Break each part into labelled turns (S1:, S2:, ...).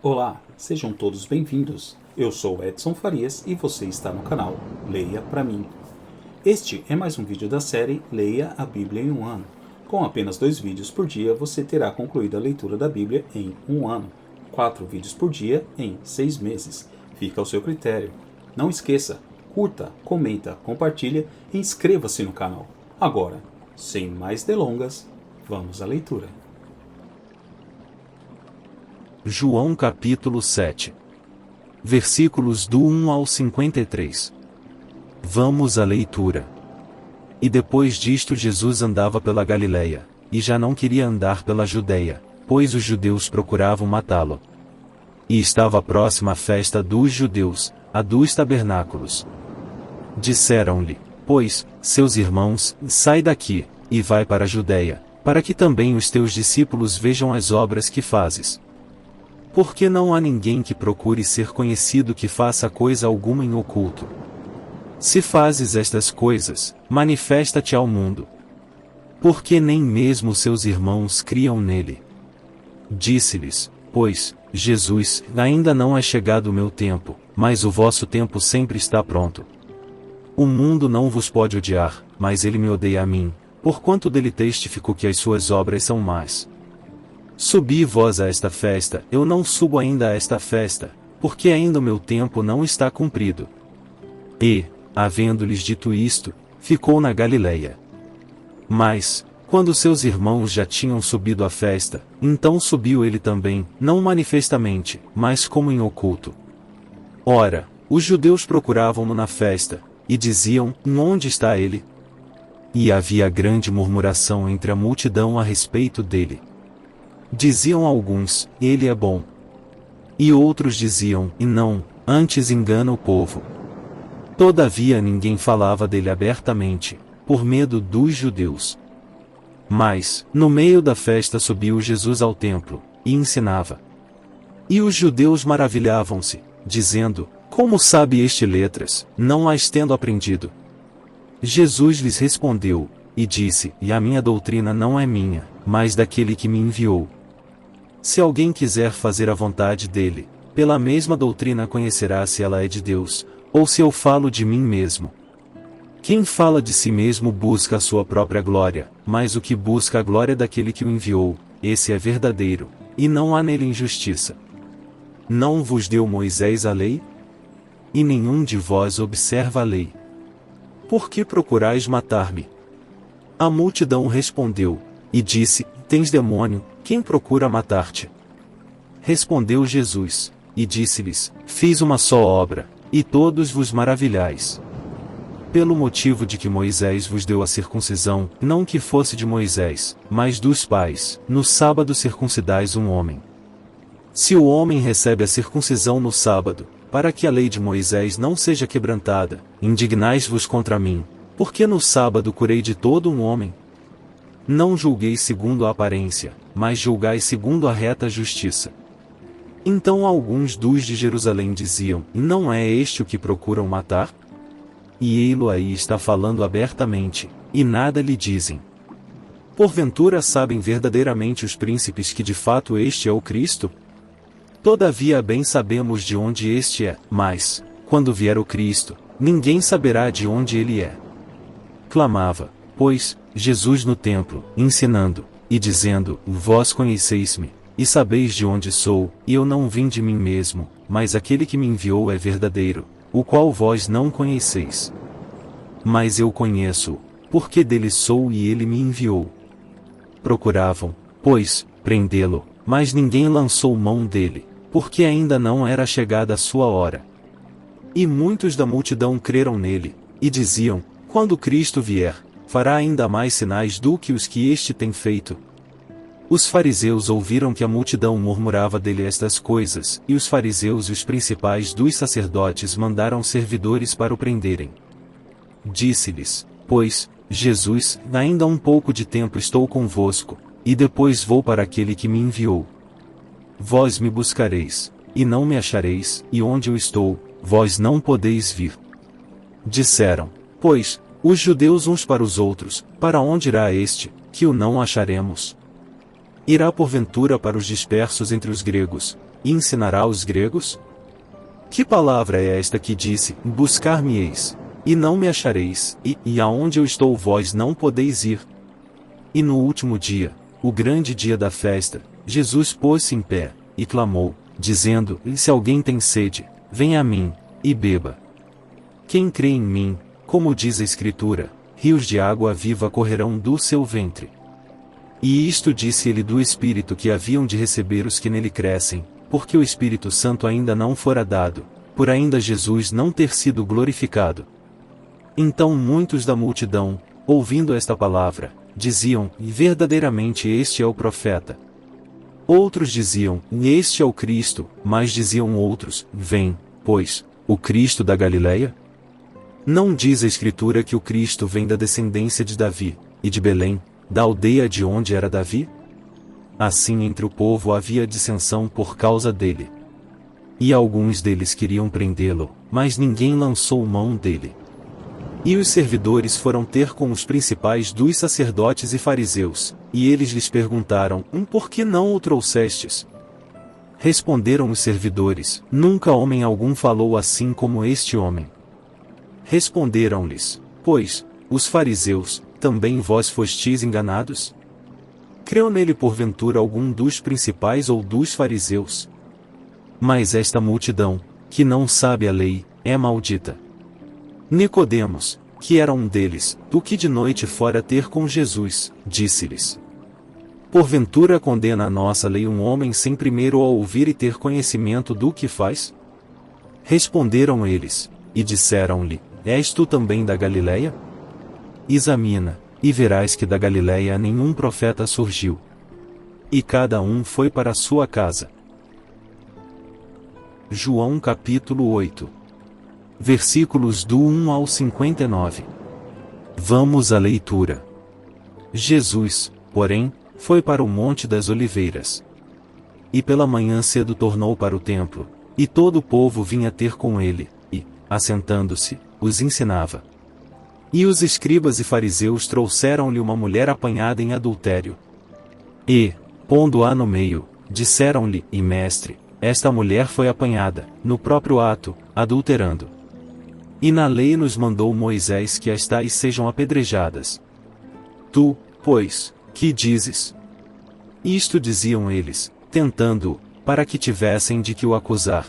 S1: Olá, sejam todos bem-vindos. Eu sou Edson Farias e você está no canal Leia Pra Mim. Este é mais um vídeo da série Leia a Bíblia em um ano. Com apenas 2 vídeos por dia, você terá concluído a leitura da Bíblia em um ano. 4 vídeos por dia em 6 meses. Fica ao seu critério. Não esqueça, curta, comenta, compartilha e inscreva-se no canal. Agora, sem mais delongas, vamos à leitura.
S2: João capítulo 7. Versículos do 1 ao 53. Vamos à leitura. E depois disto Jesus andava pela Galileia, e já não queria andar pela Judeia, pois os judeus procuravam matá-lo. E estava próxima a festa dos judeus, a dos tabernáculos. Disseram-lhe, pois, seus irmãos, sai daqui, e vai para a Judeia, para que também os teus discípulos vejam as obras que fazes. Porque não há ninguém que procure ser conhecido que faça coisa alguma em oculto. Se fazes estas coisas, manifesta-te ao mundo. Porque nem mesmo seus irmãos criam nele. Disse-lhes, pois, Jesus, ainda não é chegado o meu tempo, mas o vosso tempo sempre está pronto. O mundo não vos pode odiar, mas ele me odeia a mim, porquanto dele testifico que as suas obras são más. Subi vós a esta festa, eu não subo ainda a esta festa, porque ainda o meu tempo não está cumprido. E, havendo-lhes dito isto, ficou na Galileia. Mas, quando seus irmãos já tinham subido à festa, então subiu ele também, não manifestamente, mas como em oculto. Ora, os judeus procuravam-no na festa, e diziam, onde está ele? E havia grande murmuração entre a multidão a respeito dele. Diziam alguns, ele é bom. E outros diziam, e não, antes engana o povo. Todavia ninguém falava dele abertamente, por medo dos judeus. Mas, no meio da festa subiu Jesus ao templo, e ensinava. E os judeus maravilhavam-se, dizendo, como sabe este letras, não as tendo aprendido? Jesus lhes respondeu, e disse, e a minha doutrina não é minha, mas daquele que me enviou. Se alguém quiser fazer a vontade dele, pela mesma doutrina conhecerá se ela é de Deus, ou se eu falo de mim mesmo. Quem fala de si mesmo busca a sua própria glória, mas o que busca a glória daquele que o enviou, esse é verdadeiro, e não há nele injustiça. Não vos deu Moisés a lei? E nenhum de vós observa a lei. Por que procurais matar-me? A multidão respondeu, e disse, tens demônio, quem procura matar-te? Respondeu Jesus, e disse-lhes, fiz uma só obra, e todos vos maravilhais. Pelo motivo de que Moisés vos deu a circuncisão, não que fosse de Moisés, mas dos pais, no sábado circuncidais um homem. Se o homem recebe a circuncisão no sábado, para que a lei de Moisés não seja quebrantada, indignais-vos contra mim, porque no sábado curei de todo um homem. Não julgueis segundo a aparência, mas julgai segundo a reta justiça. Então alguns dos de Jerusalém diziam, não é este o que procuram matar? E ei-lo aí está falando abertamente, e nada lhe dizem. Porventura sabem verdadeiramente os príncipes que de fato este é o Cristo? Todavia bem sabemos de onde este é, mas, quando vier o Cristo, ninguém saberá de onde ele é. Clamava, pois, Jesus no templo, ensinando, e dizendo, vós conheceis-me, e sabeis de onde sou, e eu não vim de mim mesmo, mas aquele que me enviou é verdadeiro, o qual vós não conheceis. Mas eu conheço-o, porque dele sou e ele me enviou. Procuravam, pois, prendê-lo, mas ninguém lançou mão dele, porque ainda não era chegada a sua hora. E muitos da multidão creram nele, e diziam, quando Cristo vier, fará ainda mais sinais do que os que este tem feito. Os fariseus ouviram que a multidão murmurava dele estas coisas, e os fariseus e os principais dos sacerdotes mandaram servidores para o prenderem. Disse-lhes, pois, Jesus, ainda um pouco de tempo estou convosco, e depois vou para aquele que me enviou. Vós me buscareis, e não me achareis, e onde eu estou, vós não podeis vir. Disseram, pois, os judeus uns para os outros, para onde irá este, que o não acharemos? Irá porventura para os dispersos entre os gregos, e ensinará aos gregos? Que palavra é esta que disse, buscar-me-eis, e não me achareis, e aonde eu estou vós não podeis ir? E no último dia, o grande dia da festa, Jesus pôs-se em pé, e clamou, dizendo, se alguém tem sede, venha a mim, e beba. Quem crê em mim, como diz a Escritura, rios de água viva correrão do seu ventre. E isto disse ele do Espírito que haviam de receber os que nele crescem, porque o Espírito Santo ainda não fora dado, por ainda Jesus não ter sido glorificado. Então muitos da multidão, ouvindo esta palavra, diziam, verdadeiramente este é o profeta. Outros diziam, este é o Cristo, mas diziam outros, vem, pois, o Cristo da Galileia? Não diz a Escritura que o Cristo vem da descendência de Davi, e de Belém, da aldeia de onde era Davi? Assim entre o povo havia dissensão por causa dele. E alguns deles queriam prendê-lo, mas ninguém lançou mão dele. E os servidores foram ter com os principais dos sacerdotes e fariseus, e eles lhes perguntaram, por que não o trouxestes? Responderam os servidores, nunca homem algum falou assim como este homem. Responderam-lhes, pois, os fariseus, também vós fostis enganados? Creu nele porventura algum dos principais ou dos fariseus? Mas esta multidão, que não sabe a lei, é maldita. Nicodemos, que era um deles, do que de noite fora ter com Jesus, disse-lhes: porventura condena a nossa lei um homem sem primeiro a ouvir e ter conhecimento do que faz? Responderam eles, e disseram-lhe, és tu também da Galileia? Examina, e verás que da Galileia nenhum profeta surgiu. E cada um foi para a sua casa. João capítulo 8. Versículos do 1 ao 59. Vamos à leitura. Jesus, porém, foi para o Monte das Oliveiras. E pela manhã cedo tornou para o templo, e todo o povo vinha ter com ele, e, assentando-se, os ensinava. E os escribas e fariseus trouxeram-lhe uma mulher apanhada em adultério. E, pondo-a no meio, disseram-lhe, e mestre, esta mulher foi apanhada, no próprio ato, adulterando. E na lei nos mandou Moisés que as tais sejam apedrejadas. Tu, pois, que dizes? Isto diziam eles, tentando-o, para que tivessem de que o acusar.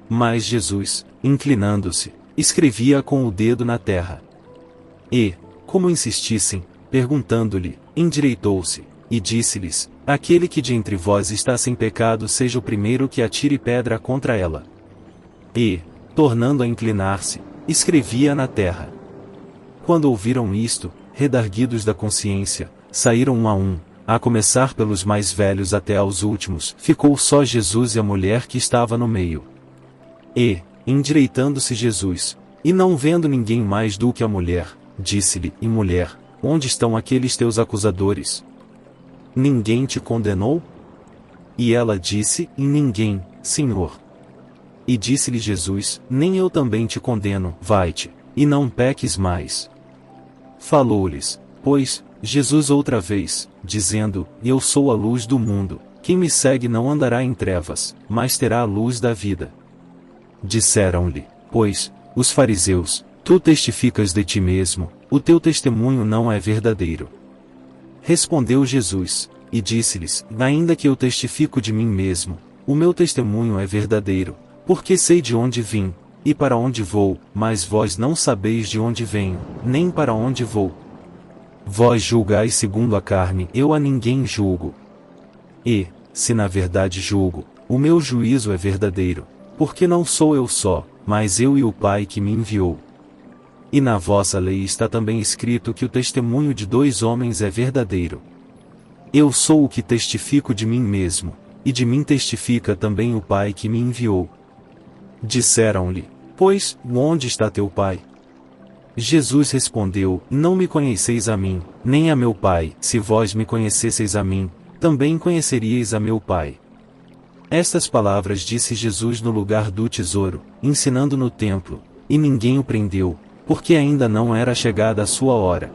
S2: Mas Jesus, inclinando-se, escrevia com o dedo na terra. E, como insistissem, perguntando-lhe, endireitou-se, e disse-lhes, aquele que de entre vós está sem pecado seja o primeiro que atire pedra contra ela. E, tornando a inclinar-se, escrevia na terra. Quando ouviram isto, redarguidos da consciência, saíram um, a começar pelos mais velhos até aos últimos, ficou só Jesus e a mulher que estava no meio. E, endireitando-se Jesus, e não vendo ninguém mais do que a mulher, disse-lhe, e mulher, onde estão aqueles teus acusadores? Ninguém te condenou? E ela disse, e ninguém, Senhor. E disse-lhe Jesus, nem eu também te condeno, vai-te, e não peques mais. Falou-lhes, pois, Jesus outra vez, dizendo, eu sou a luz do mundo, quem me segue não andará em trevas, mas terá a luz da vida. Disseram-lhe, pois, os fariseus, tu testificas de ti mesmo, o teu testemunho não é verdadeiro. Respondeu Jesus, e disse-lhes, ainda que eu testifico de mim mesmo, o meu testemunho é verdadeiro, porque sei de onde vim, e para onde vou, mas vós não sabeis de onde venho, nem para onde vou. Vós julgais segundo a carne, eu a ninguém julgo. E, se na verdade julgo, o meu juízo é verdadeiro, porque não sou eu só, mas eu e o Pai que me enviou. E na vossa lei está também escrito que o testemunho de dois homens é verdadeiro. Eu sou o que testifico de mim mesmo, e de mim testifica também o Pai que me enviou. Disseram-lhe, pois, onde está teu Pai? Jesus respondeu, não me conheceis a mim, nem a meu Pai, se vós me conhecesseis a mim, também conheceríeis a meu Pai. Estas palavras disse Jesus no lugar do tesouro, ensinando no templo, e ninguém o prendeu, porque ainda não era chegada a sua hora.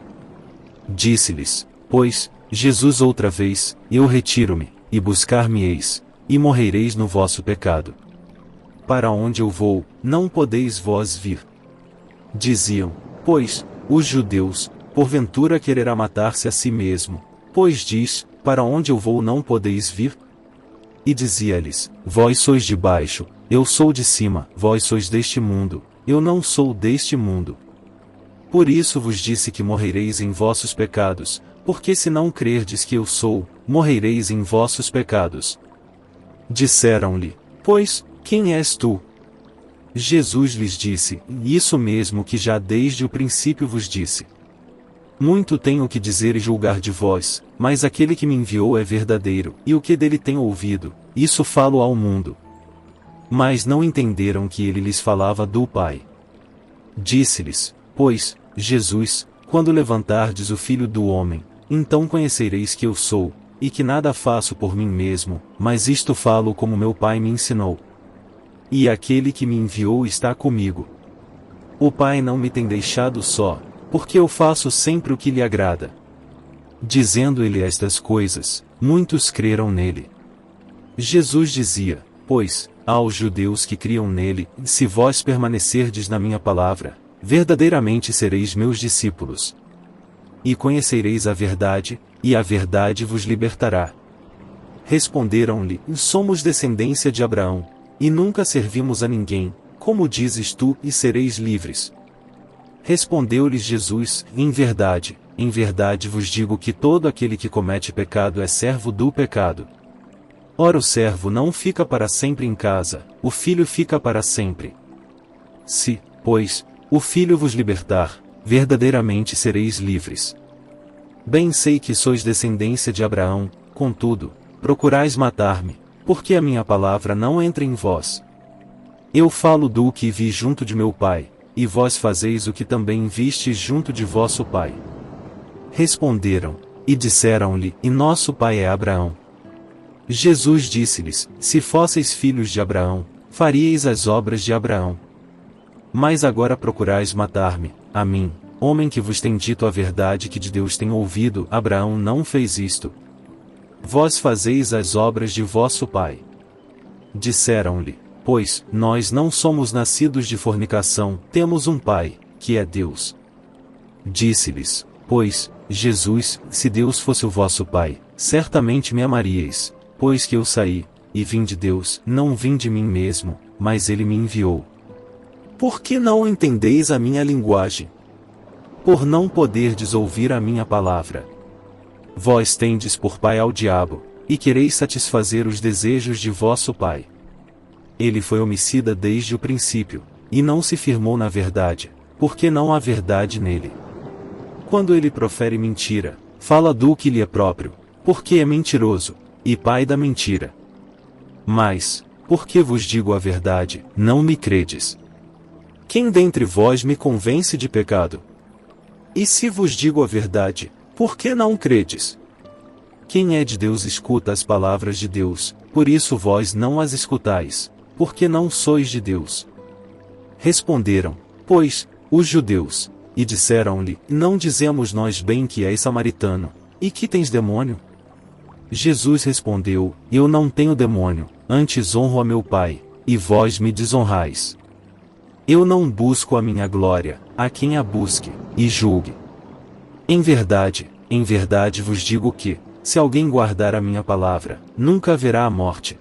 S2: Disse-lhes, pois, Jesus outra vez, eu retiro-me, e buscar-me-eis, e morrereis no vosso pecado. Para onde eu vou, não podeis vós vir. Diziam, pois, os judeus, porventura quererá matar-se a si mesmo, pois diz, para onde eu vou não podeis vir? E dizia-lhes, vós sois de baixo, eu sou de cima, vós sois deste mundo, eu não sou deste mundo. Por isso vos disse que morrereis em vossos pecados, porque se não crerdes que eu sou, morrereis em vossos pecados. Disseram-lhe, pois, quem és tu? Jesus lhes disse, isso mesmo que já desde o princípio vos disse. Muito tenho que dizer e julgar de vós, mas aquele que me enviou é verdadeiro, e o que dele tenho ouvido, isso falo ao mundo. Mas não entenderam que ele lhes falava do Pai. Disse-lhes, pois, Jesus, quando levantardes o Filho do Homem, então conhecereis que eu sou, e que nada faço por mim mesmo, mas isto falo como meu Pai me ensinou. E aquele que me enviou está comigo. O Pai não me tem deixado só, porque eu faço sempre o que lhe agrada. Dizendo ele estas coisas, muitos creram nele. Jesus dizia, pois, aos judeus que criam nele, se vós permanecerdes na minha palavra, verdadeiramente sereis meus discípulos. E conhecereis a verdade, e a verdade vos libertará. Responderam-lhe, somos descendência de Abraão, e nunca servimos a ninguém, como dizes tu, e sereis livres. Respondeu-lhes Jesus, em verdade vos digo que todo aquele que comete pecado é servo do pecado. Ora o servo não fica para sempre em casa, o filho fica para sempre. Se, pois, o filho vos libertar, verdadeiramente sereis livres. Bem sei que sois descendência de Abraão, contudo, procurais matar-me, porque a minha palavra não entra em vós. Eu falo do que vi junto de meu pai, e vós fazeis o que também vistes junto de vosso pai. Responderam, e disseram-lhe, e nosso pai é Abraão. Jesus disse-lhes, se fosseis filhos de Abraão, faríeis as obras de Abraão. Mas agora procurais matar-me, a mim, homem que vos tem dito a verdade que de Deus tem ouvido, Abraão não fez isto. Vós fazeis as obras de vosso pai. Disseram-lhe, pois, nós não somos nascidos de fornicação, temos um pai, que é Deus. Disse-lhes, pois, Jesus, se Deus fosse o vosso pai, certamente me amaríeis, pois que eu saí, e vim de Deus, não vim de mim mesmo, mas ele me enviou. Por que não entendeis a minha linguagem? Por não poderdes ouvir a minha palavra. Vós tendes por pai ao diabo, e quereis satisfazer os desejos de vosso pai. Ele foi homicida desde o princípio, e não se firmou na verdade, porque não há verdade nele. Quando ele profere mentira, fala do que lhe é próprio, porque é mentiroso, e pai da mentira. Mas, porque vos digo a verdade, não me credes. Quem dentre vós me convence de pecado? E se vos digo a verdade, por que não credes? Quem é de Deus escuta as palavras de Deus, por isso vós não as escutais, porque não sois de Deus. Responderam, pois, os judeus, e disseram-lhe, não dizemos nós bem que és samaritano, e que tens demônio? Jesus respondeu, eu não tenho demônio, antes honro a meu Pai, e vós me desonrais. Eu não busco a minha glória, a quem a busque, e julgue. Em verdade vos digo que, se alguém guardar a minha palavra, nunca haverá a morte.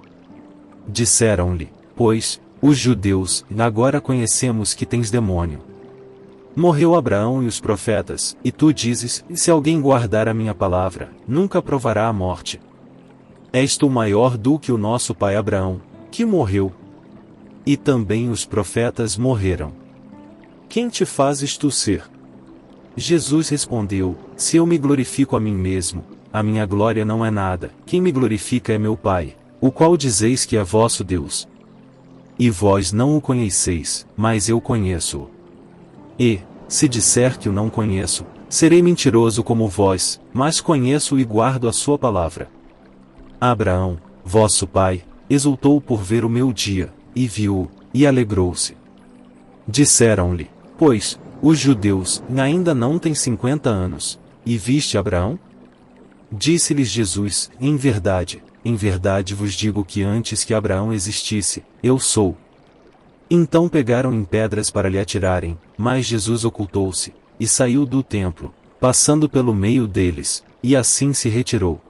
S2: Disseram-lhe, pois, os judeus, agora conhecemos que tens demônio. Morreu Abraão e os profetas, e tu dizes, se alguém guardar a minha palavra, nunca provará a morte. És tu maior do que o nosso pai Abraão, que morreu. E também os profetas morreram. Quem te fazes tu ser? Jesus respondeu, se eu me glorifico a mim mesmo, a minha glória não é nada, quem me glorifica é meu Pai, o qual dizeis que é vosso Deus. E vós não o conheceis, mas eu conheço-o. E, se disser que o não conheço, serei mentiroso como vós, mas conheço-o e guardo a sua palavra. Abraão, vosso pai, exultou por ver o meu dia, e viu-o, e alegrou-se. Disseram-lhe, pois, os judeus ainda não têm 50 anos, e viste Abraão? Disse-lhes Jesus, em verdade em verdade vos digo que antes que Abraão existisse, eu sou. Então pegaram em pedras para lhe atirarem, mas Jesus ocultou-se, e saiu do templo, passando pelo meio deles, e assim se retirou.